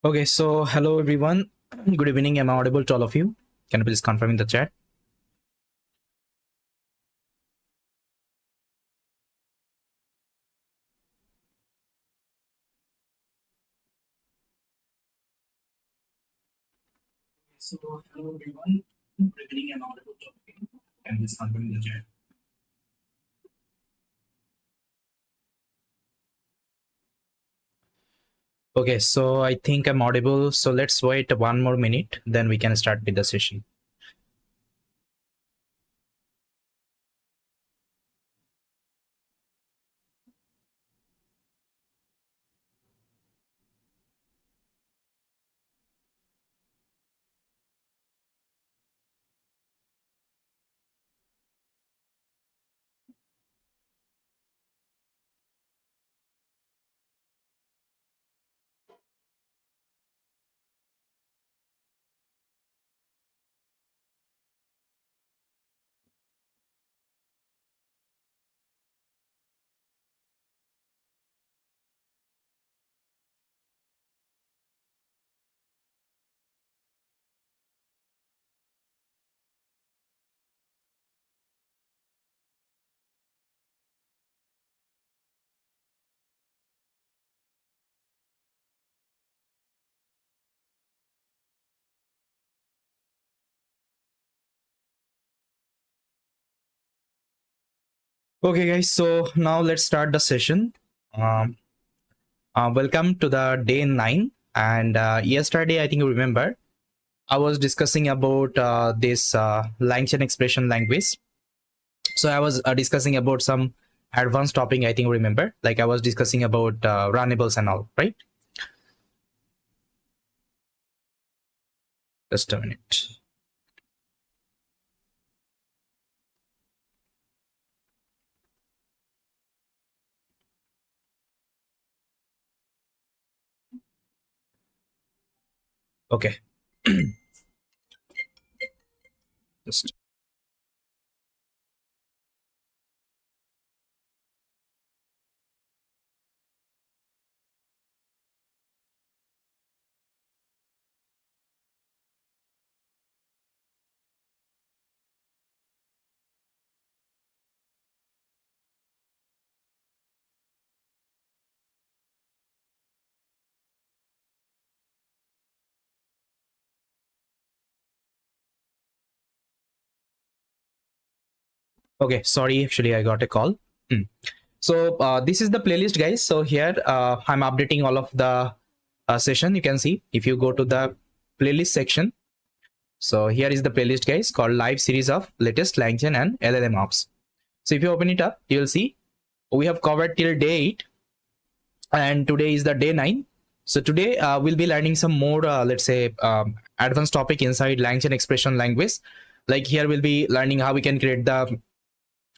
Okay, so hello everyone. Good evening. Am I audible to all of you? Can you please confirm in the chat? So hello everyone. Good evening. Am I audible to all of you? Can you please confirm in the chat? Okay, so I think I'm audible. So let's wait 1 more minute, then we can start with the session. Okay, guys. So now let's start the session. Um, Welcome to the day 9. And yesterday, I think you remember, I was discussing about this LangChain expression language. So I was discussing about some advanced topic. I think remember, like I was discussing about runnables and all, right? Just a minute. Okay. Just okay. Sorry, actually, I got a call. Hmm. So this is the playlist, guys. So here I'm updating all of the session. You can see if you go to the playlist section. So here is the playlist, guys, called live series of latest LangChain and LLMOps. So if you open it up, you will see we have covered till day 8, and today is the day 9. So today we'll be learning some more, let's say, advanced topic inside LangChain expression language. Like here we'll be learning how we can create the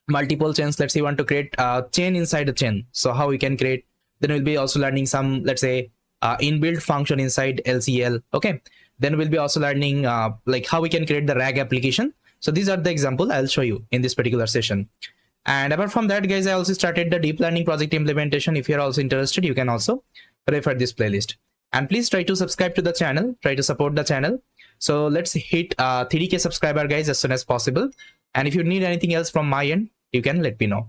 multiple chains. Let's say you want to create a chain inside a chain. So how we can create, then we'll be also learning some, let's say, inbuilt function inside LCEL. Okay. Then we'll be also learning like how we can create the RAG application. So these are the example I'll show you in this particular session. And apart from that, guys, I also started the deep learning project implementation. If you're also interested, you can also refer this playlist. And please try to subscribe to the channel, try to support the channel. So let's hit 3K subscriber, guys, as soon as possible. And if you need anything else from my end, you can let me know.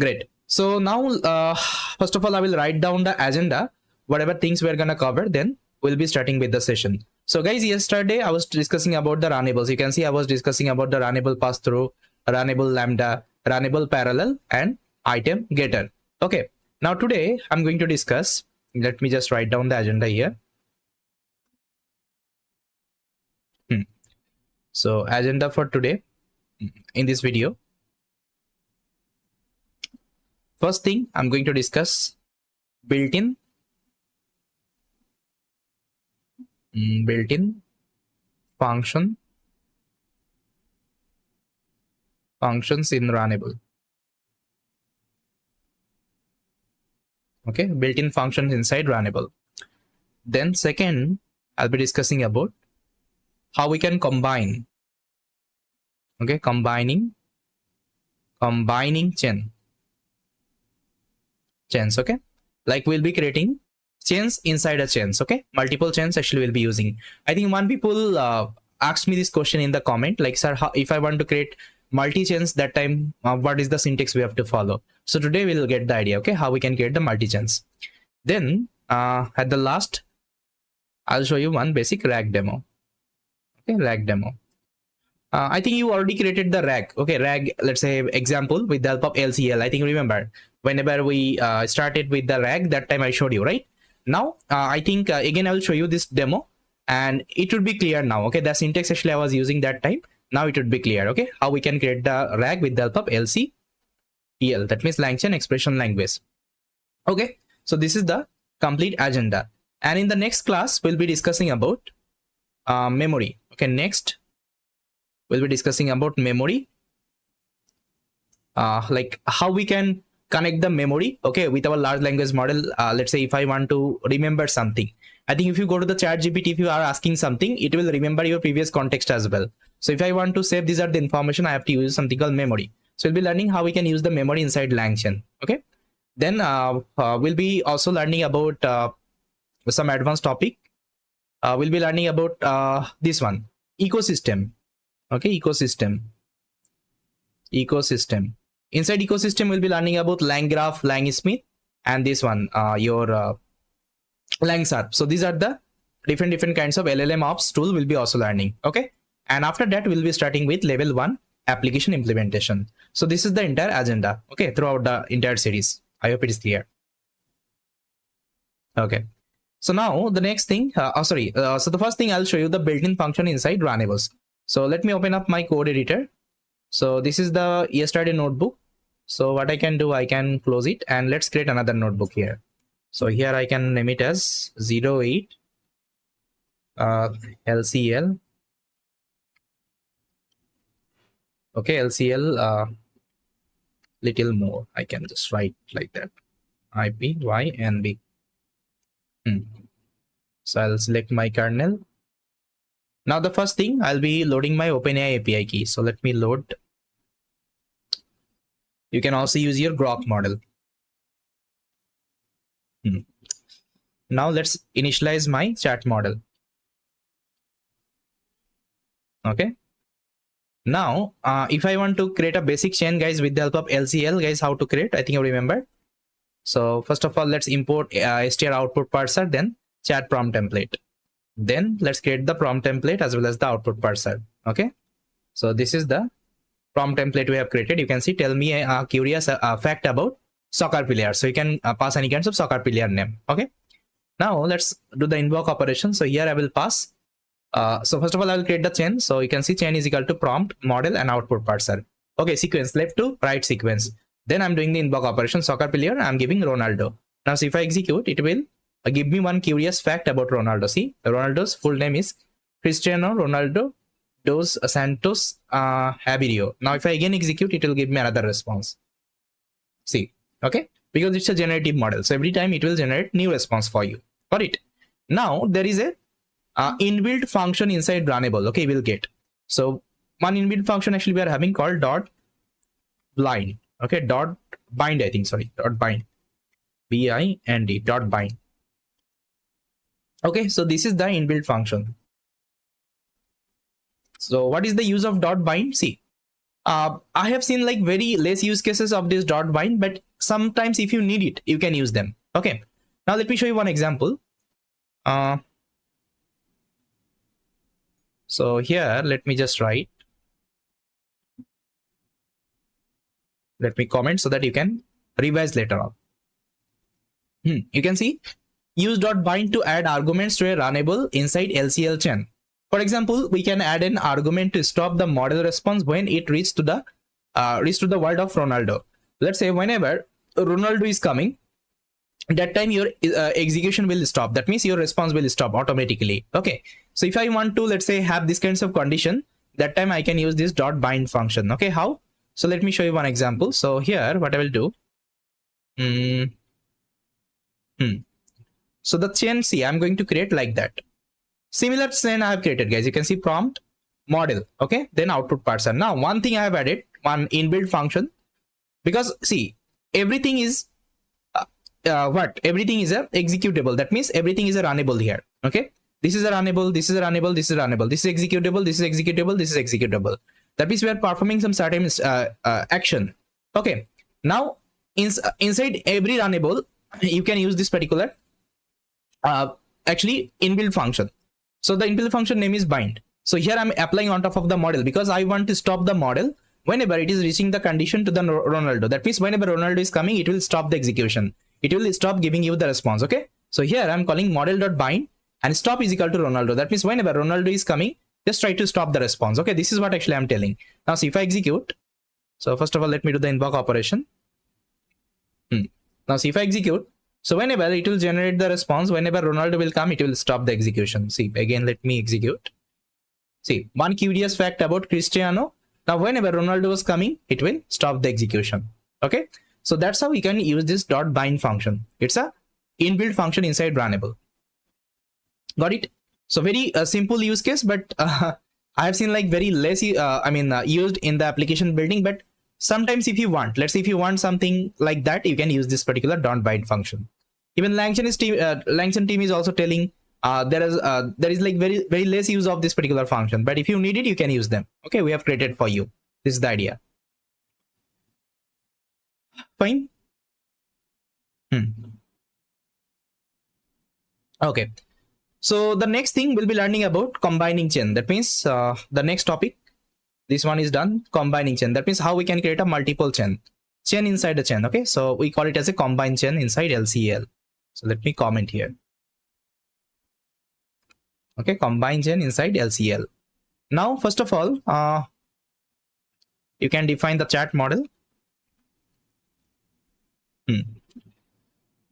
Great. So now, first of all, I will write down the agenda, whatever things we're going to cover, then we'll be starting with the session. So guys, yesterday I was discussing about the runnables. You can see I was discussing about the runnable pass-through, runnable lambda, runnable parallel, and item getter. Okay. Now today I'm going to discuss, let me just write down the agenda here. So agenda for today in this video. First thing I'm going to discuss built-in function functions in runnable. Okay, built-in functions inside runnable. Then second, I'll be discussing about how we can combine. Okay, combining chains. Okay, like we'll be creating chains inside a chains. Okay, multiple chains actually will be using. I think one people asked me this question in the comment, like, sir, how, if I want to create multi chains, that time what is the syntax we have to follow? So today we'll get the idea, okay, how we can create the multi chains. Then at the last, I'll show you one basic RAG demo. Okay, RAG demo. I think you already created the RAG. Okay, RAG, let's say example with the help of LCEL. I think remember whenever we started with the RAG, that time I showed you, right? Now I think again I will show you this demo and it would be clear now. Okay, the syntax actually I was using that time. Now it would be clear. Okay, how we can create the RAG with the help of LCEL. That means LangChain expression language. Okay, so this is the complete agenda. And in the next class, we'll be discussing about memory. Okay, next we'll be discussing about memory, like how we can connect the memory, okay, with our large language model. Let's say if I want to remember something, I think if you go to the chat GPT, if you are asking something, it will remember your previous context as well. So if I want to save these are the information, I have to use something called memory. So we'll be learning how we can use the memory inside LangChain. Okay, then we'll be also learning about some advanced topic. We'll be learning about this one, ecosystem. Okay, ecosystem. Inside ecosystem, we'll be learning about LangGraph, LangSmith, and this one, your LangSharp. So these are the different kinds of LLMOps tool we'll be also learning. Okay, and after that we'll be starting with level 1 application implementation. So this is the entire agenda. Okay, throughout the entire series. I hope it is clear. Okay. So now the next thing, so the first thing I'll show you the built-in function inside Runables. So let me open up my code editor. So this is the yesterday notebook. So what I can do, I can close it and let's create another notebook here. So here I can name it as 08 LCL. Okay, LCL little more. I can just write like that. IPYNB. So I'll select my kernel. Now the first thing, I'll be loading my OpenAI API key. So let me load. You can also use your Grok model. Now let's initialize my chat model. Okay. Now, if I want to create a basic chain, guys, with the help of LCEL, guys, how to create? I think you remember. So first of all, let's import str output parser, then chat prompt template. Then let's create the prompt template as well as the output parser. Okay. So this is the prompt template we have created. You can see, tell me a curious fact about soccer player. So you can pass any kinds of soccer player name. Okay. Now let's do the invoke operation. So here I will pass. So first of all, I will create the chain. So you can see chain is equal to prompt, model, and output parser. Okay, sequence, left to right sequence. Then I'm doing the invoke operation, soccer player. I'm giving Ronaldo. Now, so if I execute, it will give me one curious fact about Ronaldo. See, Ronaldo's full name is Cristiano Ronaldo dos Santos Aveiro. Now, if I again execute, it will give me another response. See, okay, because it's a generative model. So every time it will generate new response for you. Got it? Now there is a inbuilt function inside Runnable. Okay, we'll get. So one inbuilt function actually we are having called dot blind. Okay, dot bind, I think, sorry, dot bind, B-I-N-D, dot bind. Okay, so this is the inbuilt function. So what is the use of dot bind? See, I have seen like very less use cases of this dot bind, but sometimes if you need it, you can use them. Okay, now let me show you one example. So here, let me just write. Let me comment so that you can revise later on. You can see, use dot bind to add arguments to a runnable inside LCL chain. For example, we can add an argument to stop the model response when it reaches to the word of Ronaldo. Let's say whenever Ronaldo is coming, that time your execution will stop. That means your response will stop automatically. Okay, so if I want to, let's say, have this kinds of condition, that time I can use this dot bind function. Okay, how? So let me show you one example. So here, what I will do. So the chain, see, I'm going to create like that. Similar chain I have created, guys. You can see prompt, model, okay, then output parser. Now, one thing I have added, one inbuilt function, because see, everything is what everything is a executable. That means everything is a runnable here. Okay, this is a runnable, this is a runnable, this is runnable, this is executable, this is executable, this is executable. That means we are performing some certain action. Okay, now inside every runnable you can use this particular actually inbuilt function. So the inbuilt function name is bind. So here I'm applying on top of the model because I want to stop the model whenever it is reaching the condition to the Ronaldo. That means whenever Ronaldo is coming, it will stop the execution. It will stop giving you the response. Okay, so here I'm calling model.bind and stop is equal to Ronaldo. That means whenever Ronaldo is coming, just try to stop the response. Okay, this is what actually I'm telling. Now see if I execute. So first of all, let me do the invoke operation. Now see if I execute. So whenever it will generate the response, whenever Ronaldo will come, it will stop the execution. See, again, let me execute. See, one curious fact about Cristiano. Now, whenever Ronaldo was coming, it will stop the execution. Okay, so that's how we can use this .bind function. It's a inbuilt function inside runnable. Got it? So very simple use case, but I have seen like very less, used in the application building. But sometimes if you want, let's say if you want something like that, you can use this particular .bind function. Even LangChain team is also telling there is like very less use of this particular function, but if you need it, you can use them. Okay, we have created for you. This is the idea. Fine. Okay, so the next thing we'll be learning about combining chain. That means the next topic, this one is done. Combining chain, that means how we can create a multiple chain inside a chain. Okay, so we call it as a combined chain inside LCEL. So let me comment here. Okay, combined chain inside LCEL. Now first of all, you can define the chat model.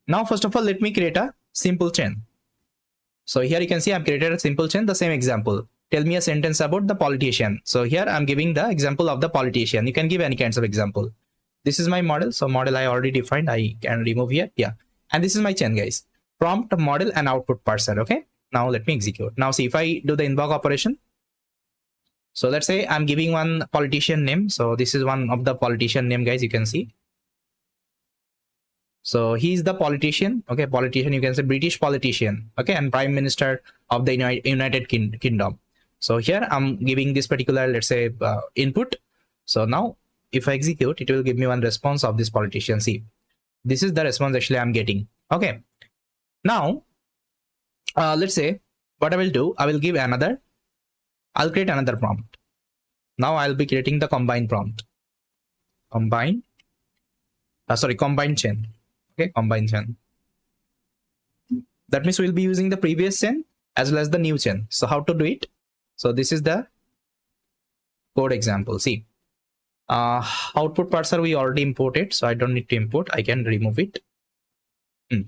Now first of all, let me create a simple chain. So here you can see I've created a simple chain. The same example, tell me a sentence about the politician. So here I'm giving the example of the politician. You can give any kinds of example. This is my model. So model I already defined, I can remove here. Yeah, and this is my chain, guys. Prompt, model, and output parser. Okay, now let me execute. Now see if I do the invoke operation. So let's say I'm giving one politician name. So this is one of the politician name, guys. You can see. So he's the politician. Okay, politician, you can say British politician. Okay, and Prime Minister of the United Kingdom. So here I'm giving this particular, let's say, input. So now if I execute, it will give me one response of this politician. See, this is the response actually I'm getting. Okay, now let's say what I will do, I will give another, I'll create another prompt. Now I'll be creating the combined prompt. Combined chain. Okay, combined chain. That means we'll be using the previous chain as well as the new chain. So how to do it? So this is the code example. See, output parser we already imported, so I don't need to import. I can remove it.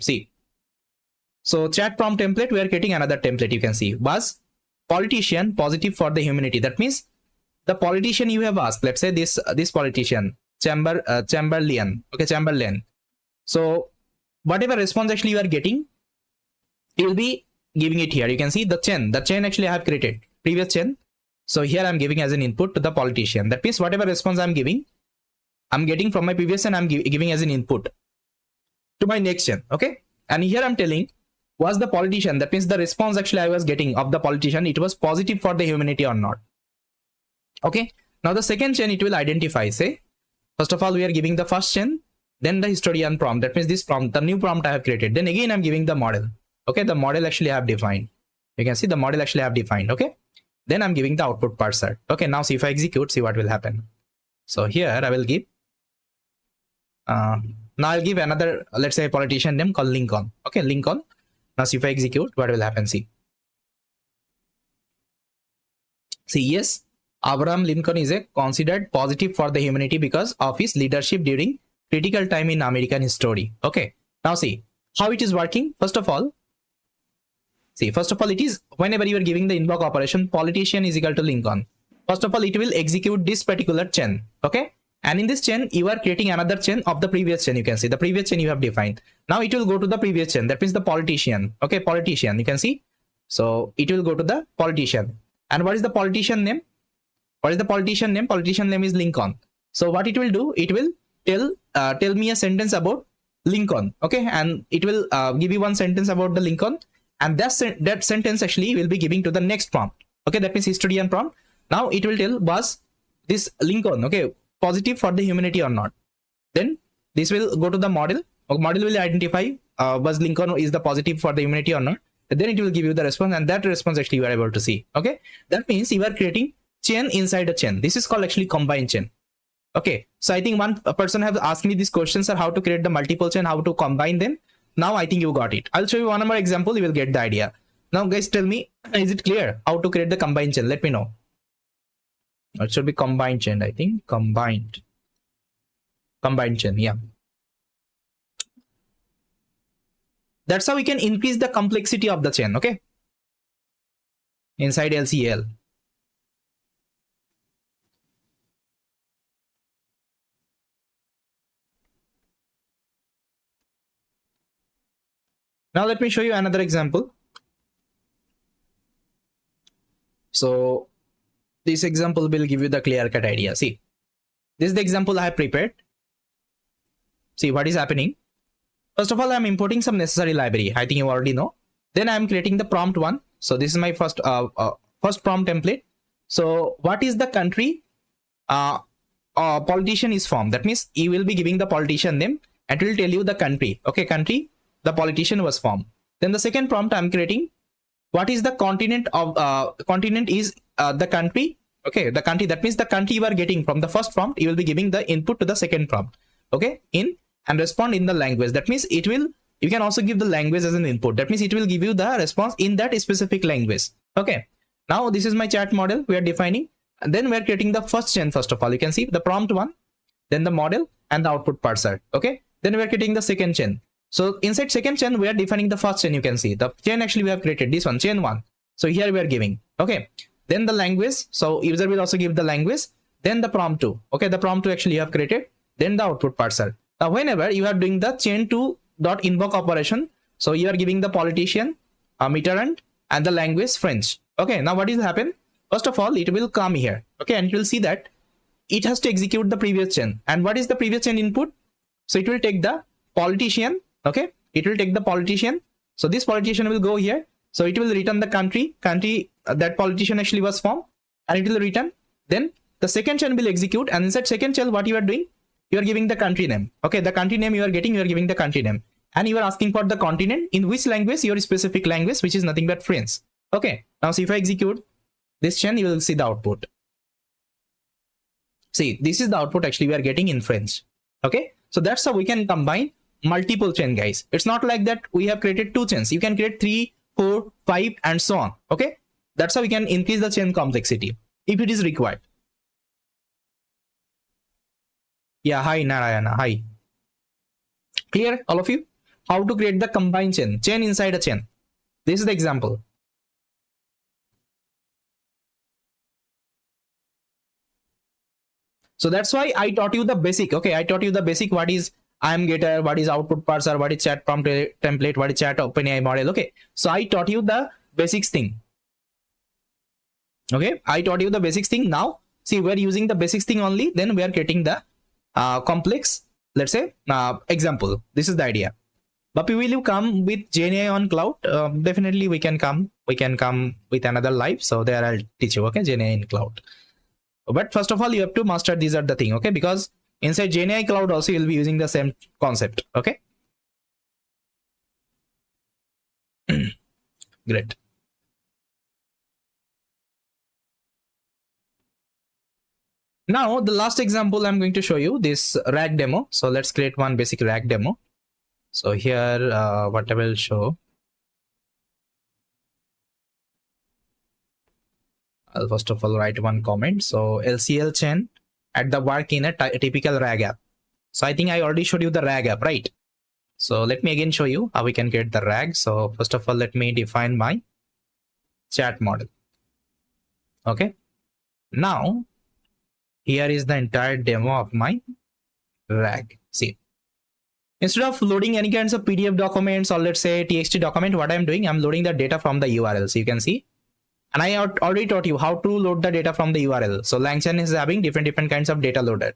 See, so chat prompt template, we are getting another template. You can see was politician positive for the humanity. That means the politician you have asked, let's say this politician Chamberlain. Okay, Chamberlain. So whatever response actually you are getting, you will be giving it here. You can see the chain actually I have created previous chain. So here I'm giving as an input to the politician. That means whatever response I'm giving, I'm getting from my previous chain, I'm giving as an input to my next chain. Okay, and here I'm telling was the politician. That means the response actually I was getting of the politician, it was positive for the humanity or not. Okay, now the second chain it will identify. Say first of all we are giving the first chain, then the historian prompt. That means this prompt, the new prompt I have created. Then again I'm giving the model. Okay, the model actually I have defined. You can see the model actually I have defined. Okay, then I'm giving the output parser. Okay, now see if I execute, see what will happen. So here I will give now I'll give another, let's say, politician name called Lincoln. Okay, Lincoln. Now see if I execute, what will happen? See, yes, Abraham Lincoln is considered positive for the humanity because of his leadership during critical time in American history. Okay, now see how it is working. First of all, it is whenever you are giving the invoke operation, politician is equal to Lincoln. First of all, it will execute this particular chain. Okay, and in this chain you are creating another chain of the previous chain. You can see the previous chain you have defined. Now it will go to the previous chain. That means the politician. Okay, politician, you can see. So it will go to the politician. And what is the politician name? Politician name is Lincoln. So what it will do, it will tell me a sentence about Lincoln, okay, and it will give you one sentence about the Lincoln, and that sentence actually will be giving to the next prompt. Okay, that means history and prompt. Now it will tell, was this Lincoln, okay, positive for the humanity or not? Then this will go to the model. Model will identify was Lincoln is the positive for the humanity or not. And then it will give you the response, and that response actually you are able to see. Okay, that means you are creating chain inside a chain. This is called actually combined chain. Okay, so I think one person have asked me these questions, are how to create the multiple chain, how to combine them. Now I think you got it. I'll show you one more example, you will get the idea. Now guys, tell me, is it clear how to create the combined chain? Let me know. It should be combined chain, I think. Combined chain, yeah. That's how we can increase the complexity of the chain, okay, inside LCEL. Now let me show you another example. So this example will give you the clear-cut idea. See, this is the example I have prepared. See what is happening. First of all, I'm importing some necessary library. I think you already know. Then I'm creating the prompt one. So this is my first prompt template. So what is the country politician is from? That means you will be giving the politician name and it will tell you the country. Okay, country, the politician was from. Then the second prompt I'm creating, what is the continent of continent is the country. Okay, the country, that means the country you are getting from the first prompt, you will be giving the input to the second prompt. Okay, in and respond in the language. That means it will, you can also give the language as an input. That means it will give you the response in that specific language. Okay, now this is my chat model we are defining, and then we are creating the first chain. First of all, you can see the prompt one, then the model and the output parser. Okay, then we are creating the second chain. So inside second chain we are defining the first chain. You can see the chain actually we have created, this one, chain one. So here we are giving, okay, then the language, so user will also give the language, then the prompt 2. Okay, the prompt 2 actually you have created, then the output parser. Now whenever you are doing the chain 2 dot invoke operation, so you are giving the politician Mitterrand and the language French. Okay, now what will happen? First of all, it will come here, okay, and it will see that it has to execute the previous chain. And what is the previous chain input? So it will take the politician, okay, it will take the politician. So this politician will go here, so it will return the country that politician actually was from, and it will return. Then the second chain will execute, and inside second chain what you are doing, you are giving the country name. Okay, the country name you are getting, you are giving the country name, and you are asking for the continent in which language, your specific language, which is nothing but French. Okay, now see if I execute this chain, you will see the output. See, this is the output actually we are getting in French. Okay, so that's how we can combine multiple chain, guys. It's not like that we have created 2 chains. You can create 3, 4, 5 and so on. Okay, that's how we can increase the chain complexity if it is required. Yeah, hi Narayana, hi. Clear all of you? How to create the combined chain inside a chain. This is the example. So that's why I taught you the basic. Okay, I taught you the basic, what is IAM getter, what is output parser, what is chat prompt template, what is chat OpenAI model. Okay, so I taught you the basics thing. Okay, I taught you the basics thing. Now see, we're using the basics thing only, then we are getting the complex, let's say example. This is the idea. But will you come with GenAI on cloud? Definitely we can come with another live, so there I'll teach you. Okay, GenAI in cloud. But first of all, you have to master these are the thing. Okay, because inside GenAI cloud also you'll be using the same concept. Okay, great. Now the last example I'm going to show you, this RAG demo. So let's create one basic RAG demo. So here what I will show, I'll first of all write one comment. So LCL chain at the work in a typical RAG app. So I think I already showed you the RAG app, right? So let me again show you how we can get the RAG. So first of all, let me define my chat model. Okay, now here is the entire demo of my RAG. See, instead of loading any kinds of PDF documents or let's say TXT document, what I'm doing, I'm loading the data from the URL. So you can see, and I already taught you how to load the data from the URL. So LangChain is having different kinds of data loaded.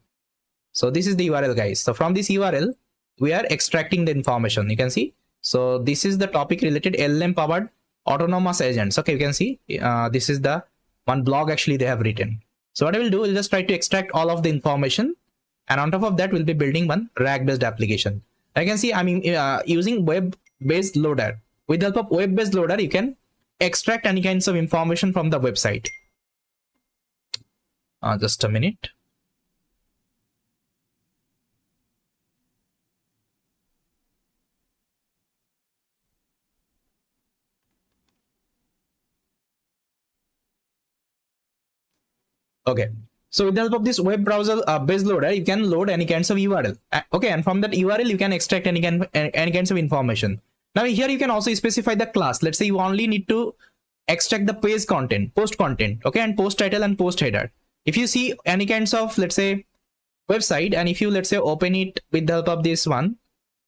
So this is the URL, guys. So from this URL, we are extracting the information. You can see. So this is the topic related LLM powered autonomous agents. Okay, you can see this is the one blog actually they have written. So what I will do, we'll just try to extract all of the information, and on top of that, we'll be building one RAG based application. I can see I'm using web based loader. With the help of web based loader, you can extract any kinds of information from the website. Just a minute. Okay. So with the help of this web browser based loader, you can load any kinds of URL. Okay, and from that URL, you can extract any kinds of information. Now here you can also specify the class. Let's say you only need to extract the page content, post content, okay, and post title and post header. If you see any kinds of, let's say, website, and if you, let's say, open it with the help of this one,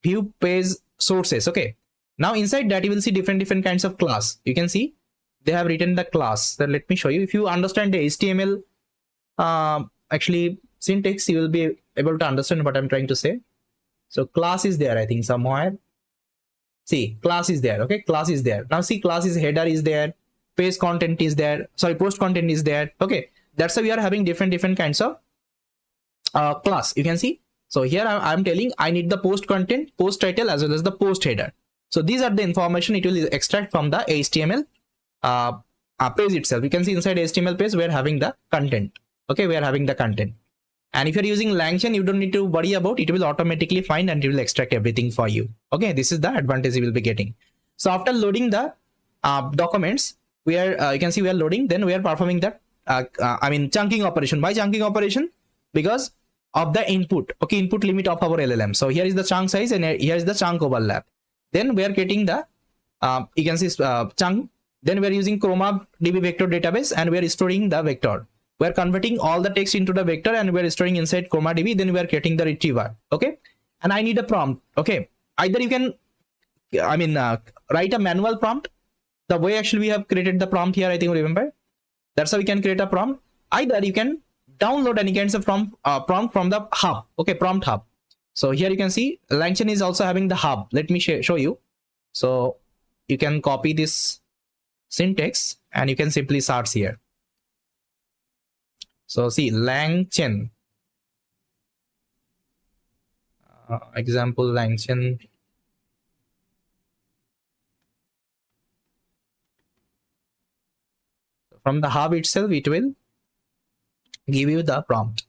view page sources, okay. Now inside that you will see different kinds of class. You can see they have written the class. So let me show you. If you understand the HTML actually syntax, you will be able to understand what I'm trying to say. So class is there, I think somewhere. See, class is there. Okay, class is there. Now see, class is header is there, page content is there, sorry, post content is there. Okay, that's why we are having different kinds of class. You can see. So here I'm telling I need the post content, post title, as well as the post header. So these are the information it will extract from the HTML page itself. You can see inside HTML page we are having the content. Okay, we are having the content. And if you're using LangChain, you don't need to worry about it. It will automatically find and it will extract everything for you. Okay, this is the advantage you will be getting. So after loading the documents, we are you can see we are loading. Then we are performing that chunking operation. Why chunking operation? Because of the input. Okay, input limit of our LLM. So here is the chunk size and here is the chunk overlap. Then we are getting the you can see chunk. Then we are using Chroma DB vector database and we are storing the vector. We are converting all the text into the vector and we are storing inside Chroma DB. Then we are getting the retriever. Okay, and I need a prompt. Okay, either you can write a manual prompt. The way actually we have created the prompt here, I think, remember, that's how we can create a prompt. Either you can download any kinds of prompt from the hub. Okay, prompt hub. So here you can see LangChain is also having the hub. Let me show you. So you can copy this syntax and you can simply search here. So see, LangChain, example LangChain. From the hub itself, it will give you the prompt.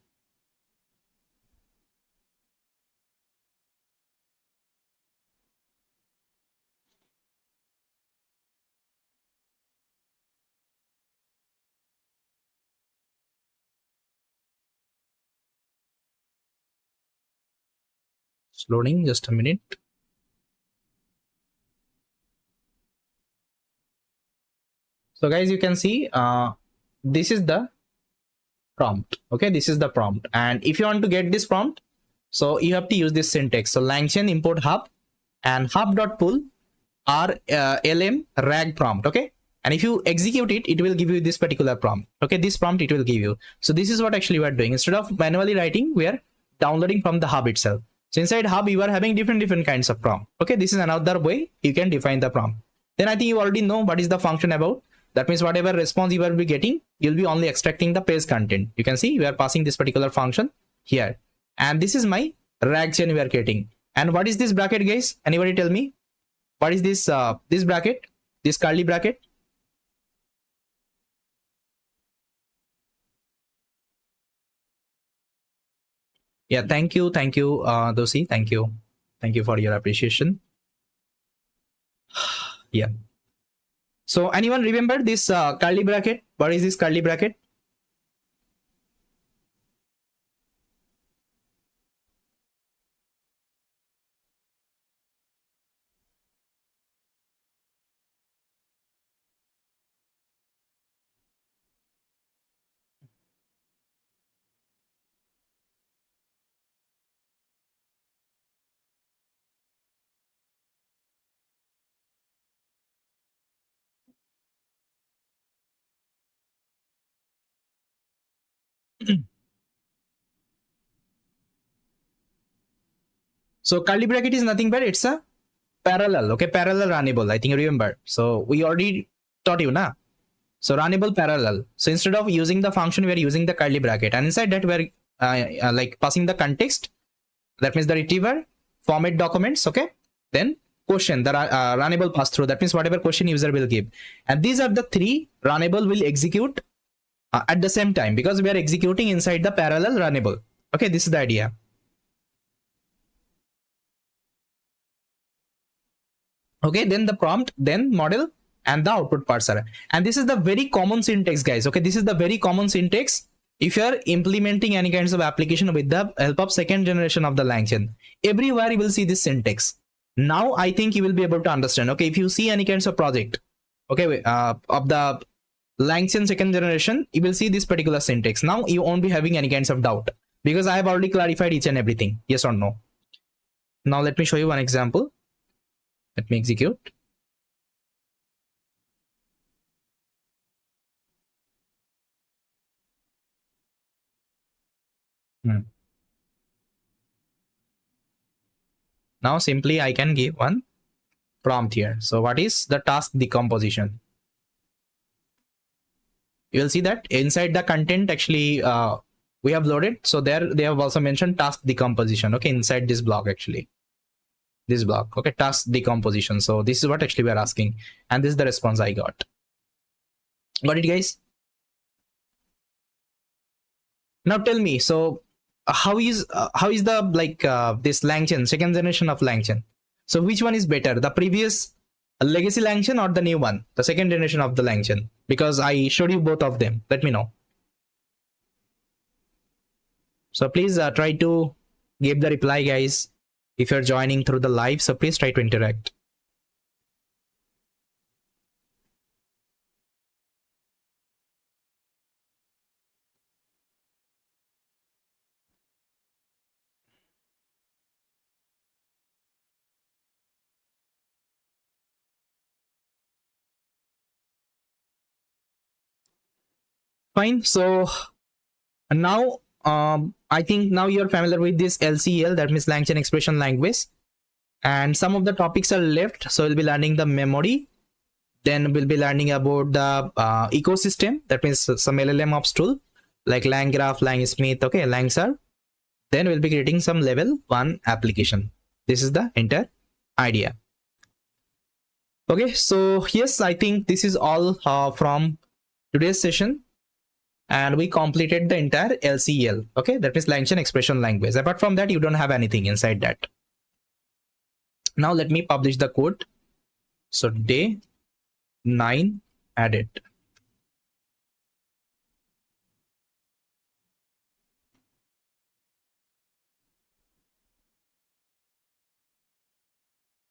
It's loading, just a minute. So guys, you can see this is the prompt. Okay, this is the prompt. And if you want to get this prompt, so you have to use this syntax. So LangChain import hub and hub.pull LM rag prompt. Okay, and if you execute it, it will give you this particular prompt. Okay, this prompt it will give you. So this is what actually we are doing. Instead of manually writing, we are downloading from the hub itself. So inside hub, you are having different kinds of prompt. Okay, this is another way you can define the prompt. Then I think you already know what is the function about. That means whatever response you will be getting, you'll be only extracting the page content. You can see we are passing this particular function here. And this is my rag chain we are getting. And what is this bracket, guys? Anybody tell me? What is this this bracket? This curly bracket? Yeah, thank you, Dosi. Thank you for your appreciation. Yeah. So anyone remember this curly bracket? What is this curly bracket? So curly bracket is nothing but it's a parallel, okay, parallel runnable. I think you remember. So we already taught you, na? So runnable parallel. So instead of using the function, we are using the curly bracket, and inside that we're like passing the context. That means the retriever, format documents, okay. Then question, the runnable pass through. That means whatever question user will give, and these are the three runnable will execute at the same time because we are executing inside the parallel runnable. Okay, this is the idea. Okay, then the prompt, then model, and the output parser. And this is the very common syntax, guys. Okay, this is the very common syntax if you are implementing any kinds of application with the help of second generation of the LangChain. Everywhere you will see this syntax. Now I think you will be able to understand. Okay, if you see any kinds of project, okay, of the LangChain second generation, you will see this particular syntax. Now you won't be having any kinds of doubt because I have already clarified each and everything. Yes or no? Now let me show you one example. Let me execute. Now simply I can give one prompt here. So what is the task decomposition? You will see that inside the content actually we have loaded. So there they have also mentioned task decomposition. Okay, inside this block actually. This block, okay, task decomposition. So this is what actually we are asking, and this is the response I got. Got it, guys? Now tell me, so how is the like this LangChain second generation of LangChain? So which one is better, the previous legacy LangChain or the new one, the second generation of the LangChain? Because I showed you both of them. Let me know. So please try to give the reply, guys. If you're joining through the live, so please try to interact. Fine. So now I think now you're familiar with this LCEL, that means LangChain expression language, and some of the topics are left. So we'll be learning the memory, then we'll be learning about the ecosystem, that means some LLMOps tool like LangGraph, LangSmith, okay, LangServe. Then we'll be creating some level 1 application. This is the entire idea. Okay, so yes, I think this is all from today's session, and we completed the entire LCEL. Okay, that means LangChain expression language. Apart from that, you don't have anything inside that. Now let me publish the code. So day 9 added.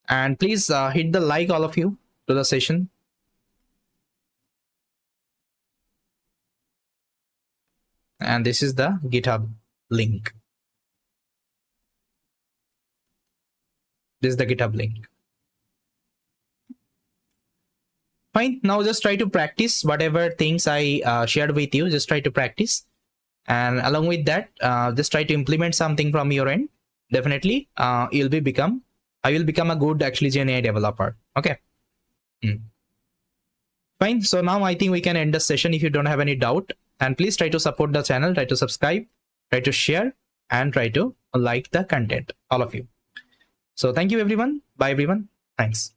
And please hit the like, all of you, to the session. And this is the GitHub link. This is the GitHub link. Fine. Now just try to practice whatever things I shared with you. Just try to practice. And along with that, just try to implement something from your end. Definitely, I will become a good actually GenAI developer. Okay. Fine. So now I think we can end the session if you don't have any doubt. And please try to support the channel, try to subscribe, try to share, and try to like the content, all of you. So thank you, everyone. Bye, everyone. Thanks.